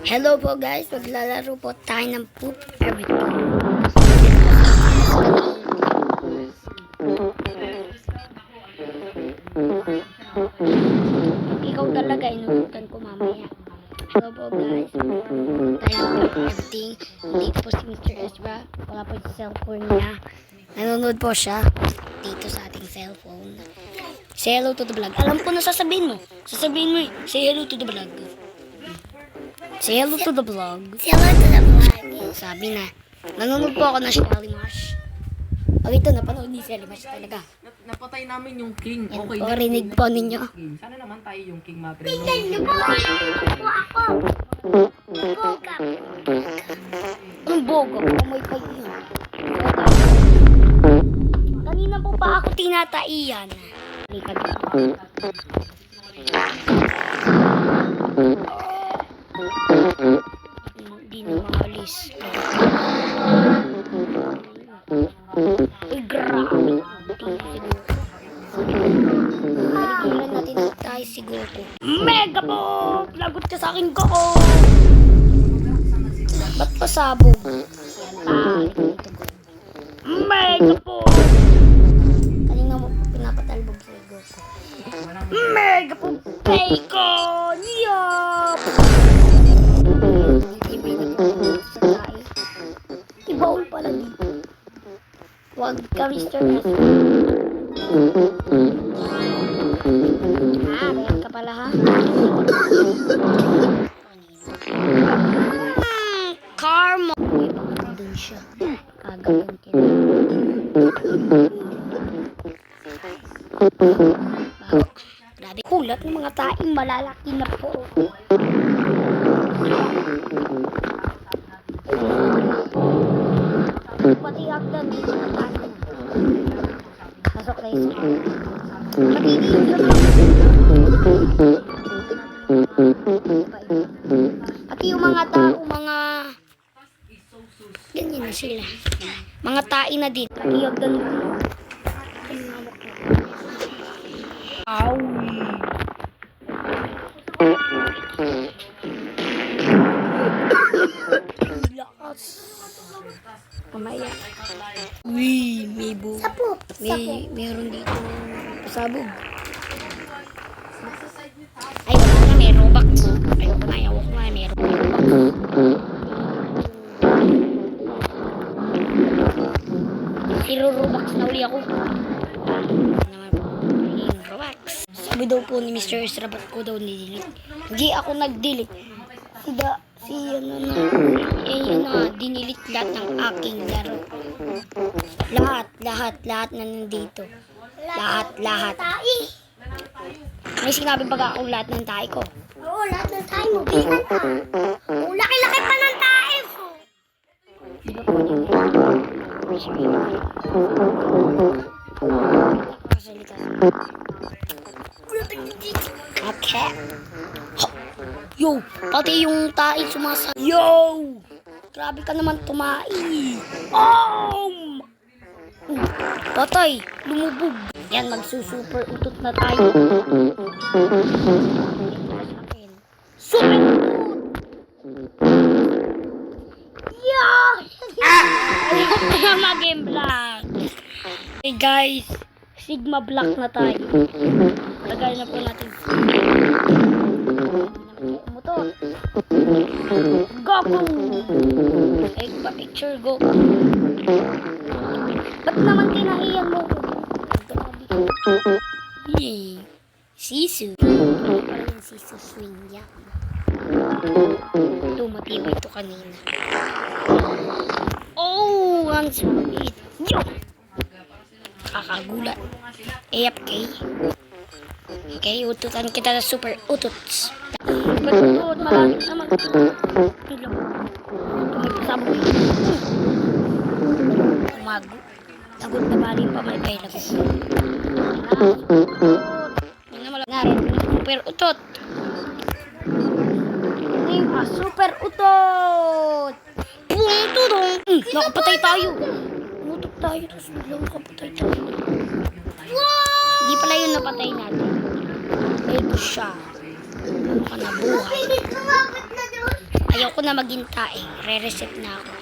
Hello po guys, maglalaro po tayo ng poop everything. Ikaw talaga, inutukan ko mamaya. Hello po guys, tayo ng poop everything. Dito po si Mr. Ezra, wala po yung cellphone niya. Nanonood po siya dito sa ating cellphone. Say hello to the vlog. Alam ko na sasabihin mo. Sasabihin mo say hello to the vlog. Say hello to the vlog. Say hello to the vlog. Sabi na. Nanonood po ako ng Shelly Marsh. O ito, napanood ni Shelly Marsh talaga. Napatay namin yung king. Yan Okay po, na. rinig po ninyo. Sana naman tayo yung king mother. Tingnan mo ako. Boga. Ang bogo, amoy pa yun. Kanina po pa ako tinataiyan. Likad ko. Hindi na maalis. Uy, grabe. Paligilan natin tayo siguro. Mega po! Lagot ka sa akin ko! Ba't pasabog? Mega po! Kanina mo pinapatalbog sa Goku. Mega po! Bacon! Yup! Ibaul pala dito. Huwag ka, Mr. S. Bayan ka pala, ha? Karma! Uy, baka doon siya. Kagawin kita. Grabe, kulat ng mga taing malalaki na po. Pati hagdan dito na tayo. Pasok tayo sa magiging pati yung mga tao, mga ganyan na sila. Mga tae na din. Pati hagdan dito. Awi. Lakas. Mamaya. Uy, may bu. Sapop. Meron dito pasabog. Ay, wala na, may Robux. Ayoko na, may Robux. Zero Robux na uli ako. Robux. Sabi daw po ni Mr. Ezra, ba't ko daw nidelete? Hindi ako nag-delete. Dinilit lahat ng aking laro. Lahat na nandito. Lahat. Tai. May sinabi ba ako lahat ng tae ko? Oo, lahat ng tayo mo. Bihan ka. Oo, laki-laki pa ng tayo ko. Okay. Yo, pati yung tae sumasabi. Yo! Grabe ka naman tumai. Oh! Patay, lumubog. Yan, magsusuper utot na tayo. Super utot! Yo! Ayoko kaya mag-game black. Hey guys, Sigma Black na tayo. Lagay na po natin. Motor. Goku! Ay, pa-picture Goku. Ba't naman kinaiyan mo ko? Yay! Sisu. Parang yung Sisu swing yan. Ito, matibay ito kanina. Oh! Ang sweet. Yo! Kakagulat. AFK. Okay, ututan kita na super ututs. Pagkakot, malapit naman. Tumipasabog. Umago. Lagot na bali pa may kailag. Ngayon, super utot. Super utot. Pum-tudong. Nakapatay tayo. Nutok tayo, tapos biglang nakapatay tayo. Hindi pala yun napatay natin. Ito siya. Ano ka na buhay? Lumapit na doon. Ayoko na maging tae. Re-reset na ako.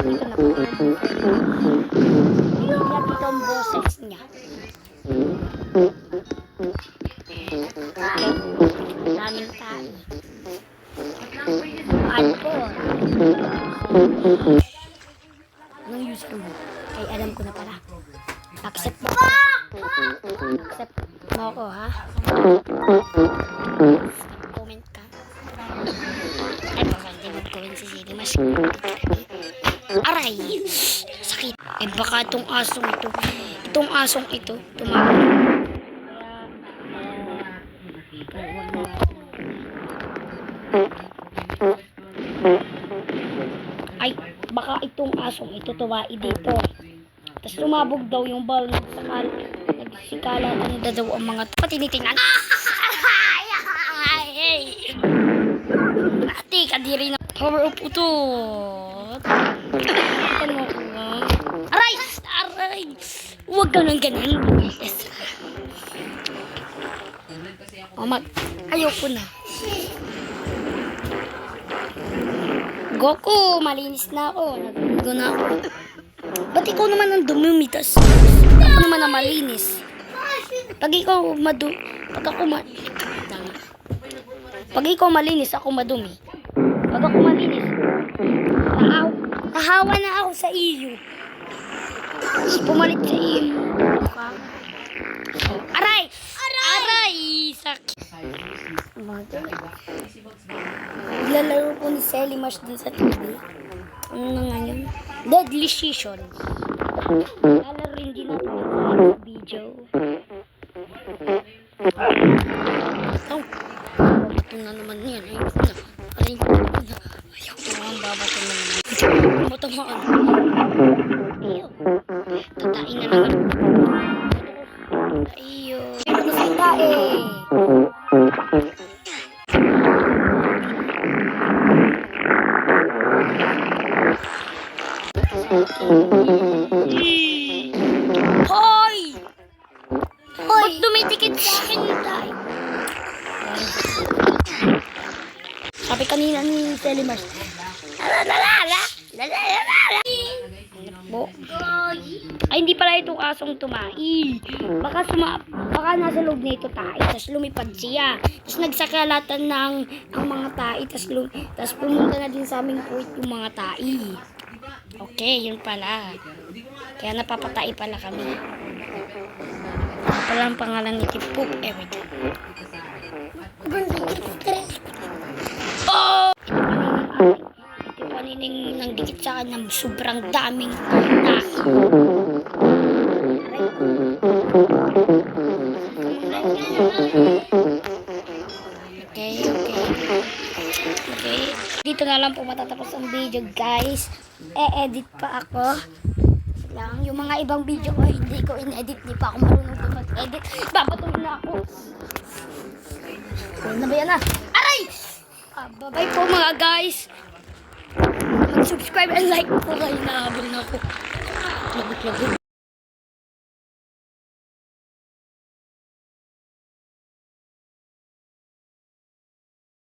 Dito na po. Tingnan dito ang boses niya. Okay. Daming tae. Alpo. Anong user mo? Ay, alam ko na pala. Accept mo ako. Accept mo ako, ha? Comment ka. Ay, baka hindi mag-comment si Siri. Mas... Aray! Sakit. Eh, baka itong asong ito. Itong asong ito. Tumawag. Ay, baka itong asong ito tuwai dito. Tapos lumabog daw yung ball. Nagsikala ano daw ang mga tinitingnan. Ate, kadiri na. Power up ito. Ano ko nga? Aray! Aray! Huwag ka nang ganun. Yes. Ayoko na. Goku, malinis na ako. Nagbigo na ako. Ba't ikaw naman ang dumimitas? Ako naman ang malinis. Pag ikaw Pag ikaw malinis, ako madumi. Pag ako malinis, nahawa na ako sa iyo. Tapos pumalit sa iyo. Aray! Aray! Sakit. Lalaro po ni Selly Mash dun sa TV. Ano na nga yun? Deadly Season. Lalaroin din natin sa video. Babato na naman yan. Ayoko na. Ayoko na ang babato na naman. Matamaan. Tatain na naman. Iyo. Ano sa tae? Hoy! Ba't dumitikit sa akin yung tayo? Sabi kanina ni Telemars. Ay, hindi pala itong asong tumai. Baka nasa loob na ito tayo. Tapos lumipad siya. Tapos nagsakalatan ng ang mga tayo. Tapos pumunta na din sa aming puwit yung mga tayo. Okay, yun pala. Kaya napapatay pala kami. Pala ang pangalan ni Tipuk Everyday. Oh! Ito panining nang dikit sa akin ng sobrang daming tayo. Okay. Dito na lang po matatapos ang video, guys. E-edit pa ako. Lang yung mga ibang video ko hindi ko in-edit, di pa ako marunong mag-edit. Babatuhin na ako. Ano ba yan na? Aray! Bye-bye po mga guys. Mag-subscribe and like po kayo. Nahabol na ako. Lagot-lagot.